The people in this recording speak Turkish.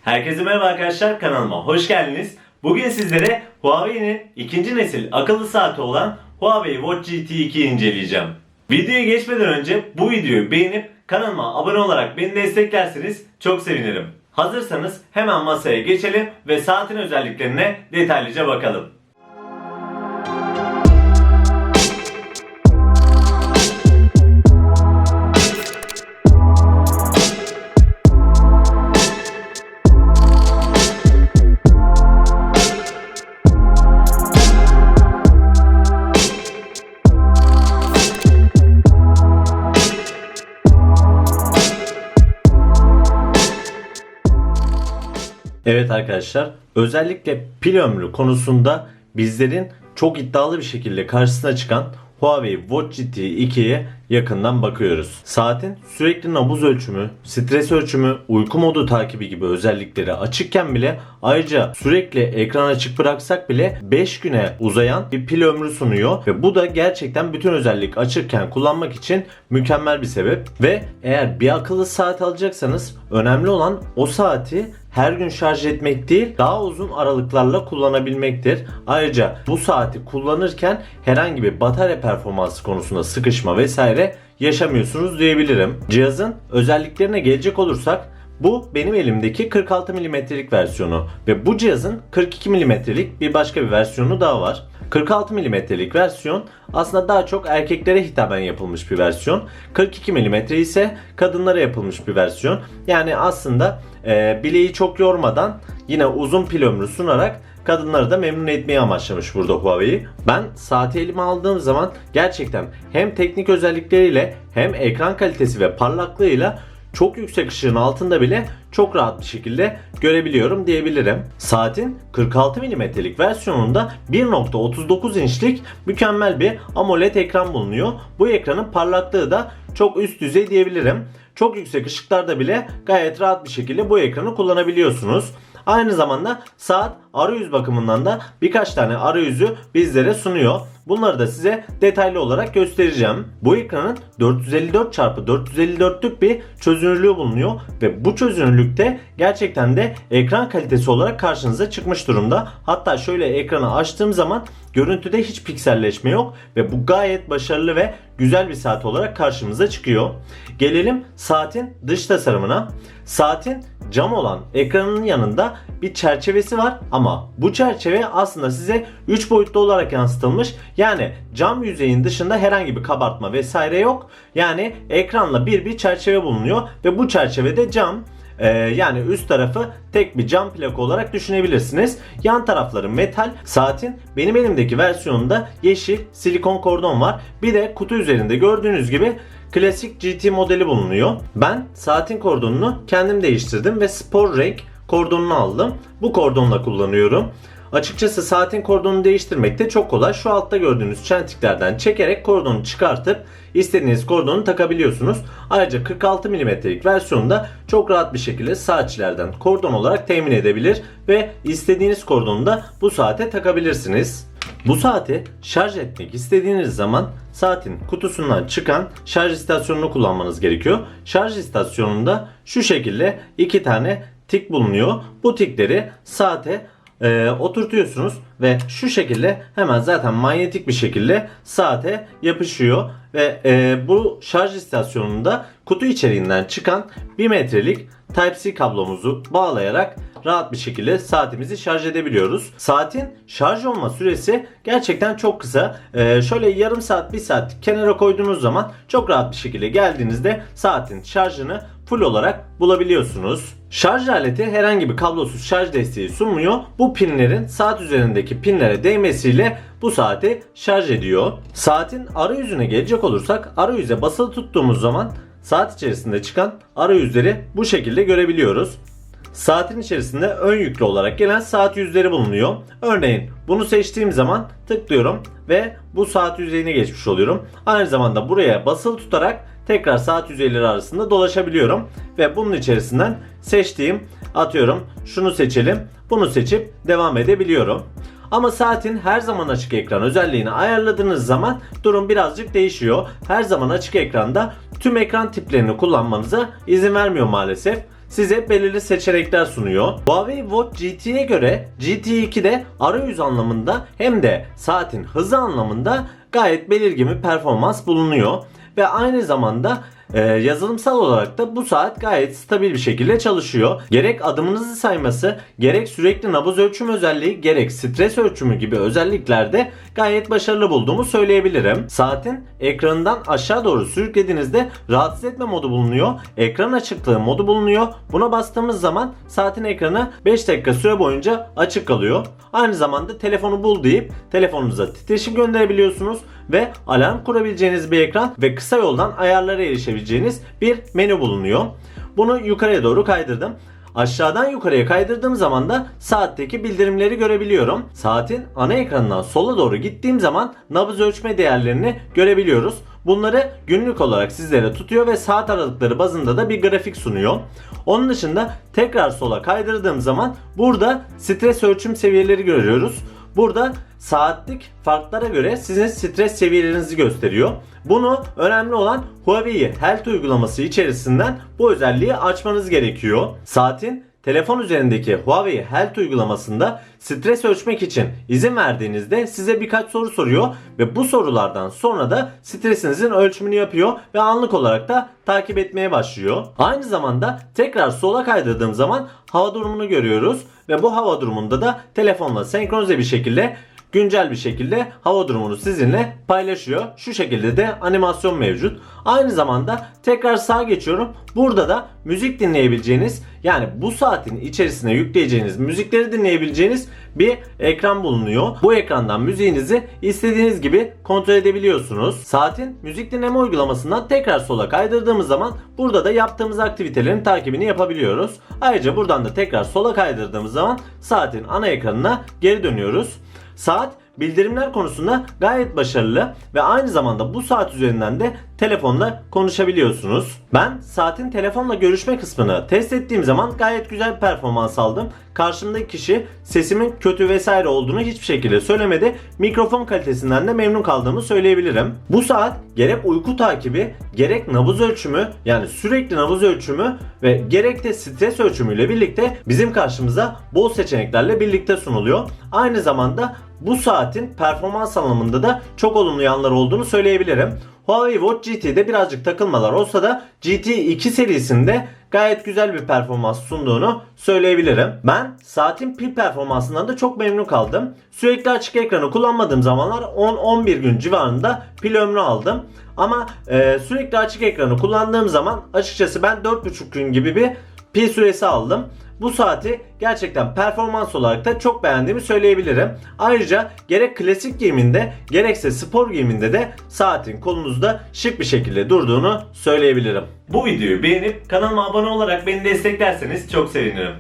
Herkese merhaba arkadaşlar, kanalıma hoş geldiniz. Bugün sizlere Huawei'nin ikinci nesil akıllı saati olan Huawei Watch GT 2'yi inceleyeceğim. Videoya geçmeden önce bu videoyu beğenip kanalıma abone olarak beni desteklerseniz çok sevinirim. Hazırsanız hemen masaya geçelim ve saatin özelliklerine detaylıca bakalım. Evet arkadaşlar, özellikle pil ömrü konusunda bizlerin çok iddialı bir şekilde karşısına çıkan Huawei Watch GT 2'ye yakından bakıyoruz. Saatin sürekli nabız ölçümü, stres ölçümü, uyku modu takibi gibi özellikleri açıkken bile ayrıca sürekli ekran açık bıraksak bile 5 güne uzayan bir pil ömrü sunuyor ve bu da gerçekten bütün özellik açıkken kullanmak için mükemmel bir sebep. Ve eğer bir akıllı saat alacaksanız önemli olan o saati her gün şarj etmek değil, daha uzun aralıklarla kullanabilmektir. Ayrıca bu saati kullanırken herhangi bir batarya performansı konusunda sıkışma vesaire yaşamıyorsunuz diyebilirim. Cihazın özelliklerine gelecek olursak, bu benim elimdeki 46 mm'lik versiyonu ve bu cihazın 42 mm'lik bir başka bir versiyonu daha var. 46 mm'lik versiyon aslında daha çok erkeklere hitaben yapılmış bir versiyon. 42 mm ise kadınlara yapılmış bir versiyon. Yani aslında bileği çok yormadan yine uzun pil ömrü sunarak kadınları da memnun etmeyi amaçlamış burada Huawei. Ben saati elime aldığım zaman gerçekten hem teknik özellikleriyle hem ekran kalitesi ve parlaklığıyla çok yüksek ışığın altında bile çok rahat bir şekilde görebiliyorum diyebilirim. Saatin 46 mm'lik versiyonunda 1.39 inçlik mükemmel bir AMOLED ekran bulunuyor. Bu ekranın parlaklığı da çok üst düzey diyebilirim. Çok yüksek ışıklarda bile gayet rahat bir şekilde bu ekranı kullanabiliyorsunuz. Aynı zamanda saat arayüz bakımından da birkaç tane arayüzü bizlere sunuyor. Bunları da size detaylı olarak göstereceğim. Bu ekranın 454x454'lük bir çözünürlüğü bulunuyor ve bu çözünürlükte gerçekten de ekran kalitesi olarak karşınıza çıkmış durumda. Hatta şöyle ekranı açtığım zaman görüntüde hiç pikselleşme yok ve bu gayet başarılı ve güzel bir saat olarak karşımıza çıkıyor. Gelelim saatin dış tasarımına. Saatin cam olan ekranın yanında bir çerçevesi var ama bu çerçeve aslında size 3 boyutlu olarak yansıtılmış. Yani cam yüzeyin dışında herhangi bir kabartma vesaire yok. Yani ekranla bir çerçeve bulunuyor ve bu çerçevede cam. Yani üst tarafı tek bir cam plak olarak düşünebilirsiniz. Yan tarafları metal. Saatin benim elimdeki versiyonunda yeşil silikon kordon var. Bir de kutu üzerinde gördüğünüz gibi klasik GT modeli bulunuyor. Ben saatin kordonunu kendim değiştirdim ve spor renk kordonunu aldım. Bu kordonla kullanıyorum. Açıkçası saatin kordonunu değiştirmek de çok kolay. Şu altta gördüğünüz çentiklerden çekerek kordonu çıkartıp istediğiniz kordonu takabiliyorsunuz. Ayrıca 46 mm'lik versiyonda çok rahat bir şekilde saatçilerden kordon olarak temin edebilir ve istediğiniz kordonu da bu saate takabilirsiniz. Bu saati şarj etmek istediğiniz zaman saatin kutusundan çıkan şarj istasyonunu kullanmanız gerekiyor. Şarj istasyonunda şu şekilde iki tane tik bulunuyor. Bu tikleri saate oturtuyorsunuz ve şu şekilde hemen zaten manyetik bir şekilde saate yapışıyor ve bu şarj istasyonunda kutu içeriğinden çıkan 1 metrelik Type-C kablomuzu bağlayarak rahat bir şekilde saatimizi şarj edebiliyoruz. Saatin şarj olma süresi gerçekten çok kısa. Şöyle yarım saat, 1 saat kenara koyduğunuz zaman çok rahat bir şekilde geldiğinizde saatin şarjını full olarak bulabiliyorsunuz. Şarj aleti herhangi bir kablosuz şarj desteği sunmuyor. Bu pinlerin saat üzerindeki pinlere değmesiyle bu saati şarj ediyor. Saatin arayüzüne gelecek olursak, arayüze basılı tuttuğumuz zaman saat içerisinde çıkan arayüzleri bu şekilde görebiliyoruz. Saatin içerisinde ön yüklü olarak gelen saat yüzleri bulunuyor. Örneğin bunu seçtiğim zaman tıklıyorum ve bu saat yüzeyine geçmiş oluyorum. Aynı zamanda buraya basılı tutarak tekrar saat yüzeyleri arasında dolaşabiliyorum ve bunun içerisinden seçtiğim, atıyorum şunu seçelim, bunu seçip devam edebiliyorum. Ama saatin her zaman açık ekran özelliğini ayarladığınız zaman durum birazcık değişiyor. Her zaman açık ekranda tüm ekran tiplerini kullanmanıza izin vermiyor maalesef. size belirli seçenekler sunuyor. Huawei Watch GT'ye göre GT2'de arayüz anlamında hem de saatin hızı anlamında gayet belirgin bir performans bulunuyor. Ve aynı zamanda yazılımsal olarak da bu saat gayet stabil bir şekilde çalışıyor. Gerek adımınızı sayması, gerek sürekli nabız ölçüm özelliği, gerek stres ölçümü gibi özelliklerde gayet başarılı bulduğumu söyleyebilirim. Saatin ekranından aşağı doğru sürüklediğinizde rahatsız etme modu bulunuyor. Ekran açıklığı modu bulunuyor. Buna bastığımız zaman saatin ekranı 5 dakika süre boyunca açık kalıyor. Aynı zamanda telefonu bul deyip telefonunuza titreşim gönderebiliyorsunuz ve alarm kurabileceğiniz bir ekran ve kısa yoldan ayarlara erişebileceğiniz bir menü bulunuyor. Bunu yukarıya doğru kaydırdım. Aşağıdan yukarıya kaydırdığım zaman da saatteki bildirimleri görebiliyorum. Saatin ana ekranından sola doğru gittiğim zaman nabız ölçme değerlerini görebiliyoruz. Bunları günlük olarak sizlere tutuyor ve saat aralıkları bazında da bir grafik sunuyor. Onun dışında tekrar sola kaydırdığım zaman burada stres ölçüm seviyeleri görüyoruz. Burada saatlik farklara göre sizin stres seviyelerinizi gösteriyor. Bunu önemli olan Huawei Health uygulaması içerisinden bu özelliği açmanız gerekiyor. Saatin telefon üzerindeki Huawei Health uygulamasında stres ölçmek için izin verdiğinizde size birkaç soru soruyor ve bu sorulardan sonra da stresinizin ölçümünü yapıyor ve anlık olarak da takip etmeye başlıyor. Aynı zamanda tekrar sola kaydırdığım zaman hava durumunu görüyoruz ve bu hava durumunda da telefonla senkronize bir şekilde güncel bir şekilde hava durumunu sizinle paylaşıyor. Şu şekilde de animasyon mevcut. Aynı zamanda tekrar sağa geçiyorum. Burada da müzik dinleyebileceğiniz, yani bu saatin içerisine yükleyeceğiniz müzikleri dinleyebileceğiniz bir ekran bulunuyor. Bu ekrandan müziğinizi istediğiniz gibi kontrol edebiliyorsunuz. Saatin müzik dinleme uygulamasından tekrar sola kaydırdığımız zaman burada da yaptığımız aktivitelerin takibini yapabiliyoruz. Ayrıca buradan da tekrar sola kaydırdığımız zaman saatin ana ekranına geri dönüyoruz. Saat bildirimler konusunda gayet başarılı ve aynı zamanda bu saat üzerinden de telefonla konuşabiliyorsunuz. Ben saatin telefonla görüşme kısmını test ettiğim zaman gayet güzel bir performans aldım. Karşımdaki kişi sesimin kötü vesaire olduğunu hiçbir şekilde söylemedi. Mikrofon kalitesinden de memnun kaldığımı söyleyebilirim. Bu saat gerek uyku takibi, gerek nabız ölçümü, yani sürekli nabız ölçümü ve gerek de stres ölçümüyle birlikte bizim karşımıza bol seçeneklerle birlikte sunuluyor. Aynı zamanda bu saatin performans anlamında da çok olumlu yanları olduğunu söyleyebilirim. Huawei Watch GT'de birazcık takılmalar olsa da GT2 serisinde gayet güzel bir performans sunduğunu söyleyebilirim. Ben saatin pil performansından da çok memnun kaldım. Sürekli açık ekranı kullanmadığım zamanlar 10-11 gün civarında pil ömrü aldım. Ama sürekli açık ekranı kullandığım zaman açıkçası ben 4,5 gün gibi bir pil süresi aldım. Bu saati gerçekten performans olarak da çok beğendiğimi söyleyebilirim. Ayrıca gerek klasik giyiminde gerekse spor giyiminde de saatin kolunuzda şık bir şekilde durduğunu söyleyebilirim. Bu videoyu beğenip kanalıma abone olarak beni desteklerseniz çok sevinirim.